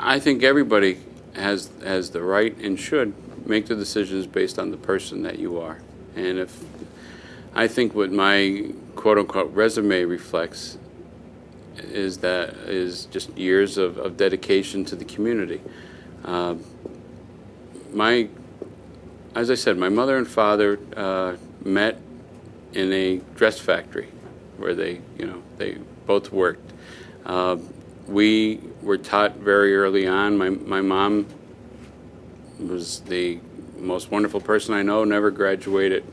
I think everybody has the right and should make the decisions based on the person that you are. And if I think what my quote unquote resume reflects is just years of dedication to the community. As I said, my mother and father met in a dress factory where they both worked. We were taught very early on. My mom was the most wonderful person I know, never graduated,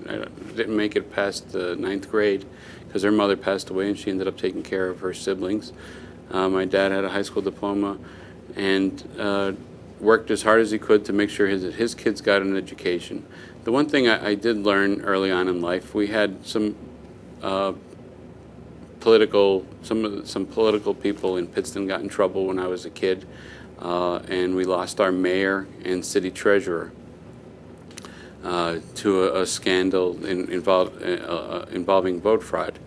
didn't make it past the 9th grade because her mother passed away and she ended up taking care of her siblings. My dad had a high school diploma and worked as hard as he could to make sure his kids got an education. The one thing I did learn early on in life, we had some political people in Pittston got in trouble when I was a kid, and we lost our mayor and city treasurer to a scandal involving vote fraud.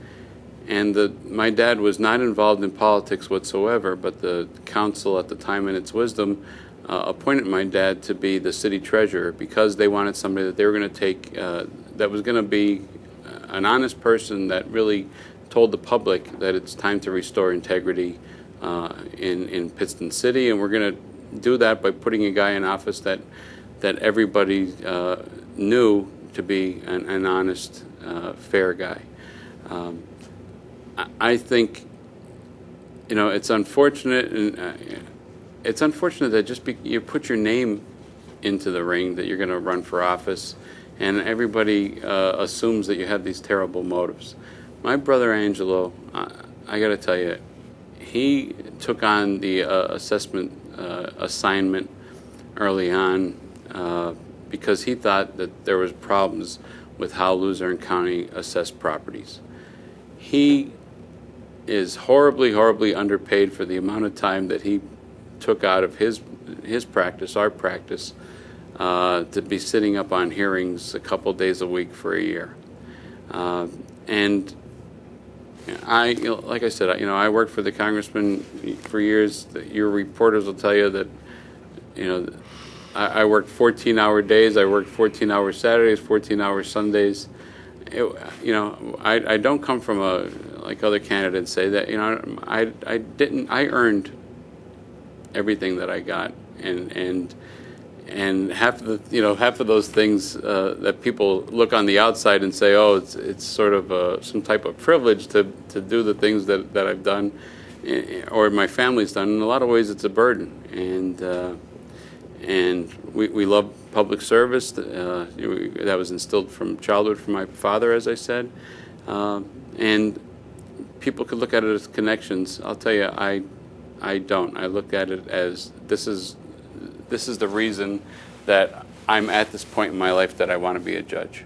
And my dad was not involved in politics whatsoever, but the council at the time, in its wisdom, appointed my dad to be the city treasurer because they wanted somebody that they were going to take that was going to be an honest person that really told the public that it's time to restore integrity in Pittston City, and we're going to do that by putting a guy in office that everybody knew to be an honest, fair guy. I think, it's unfortunate, and it's unfortunate that you put your name into the ring that you're going to run for office, and everybody assumes that you have these terrible motives. My brother Angelo, I got to tell you, he took on the assessment assignment early on because he thought that there was problems with how Luzerne County assessed properties. He is horribly, horribly underpaid for the amount of time that he took out of his practice, our practice, to be sitting up on hearings a couple days a week for a year. And like I said, I worked for the congressman for years. Your reporters will tell you that, I worked 14-hour days. I worked 14-hour Saturdays, 14-hour Sundays. I don't come from like other candidates say that, I earned everything that I got, and half of those things that people look on the outside and say, oh, it's sort of some type of privilege to do the things that I've done or my family's done. In a lot of ways, it's a burden, and we love public service. That was instilled from childhood from my father, as I said, and people could look at it as connections. I'll tell you, I don't. I look at it as this is the reason that I'm at this point in my life that I want to be a judge.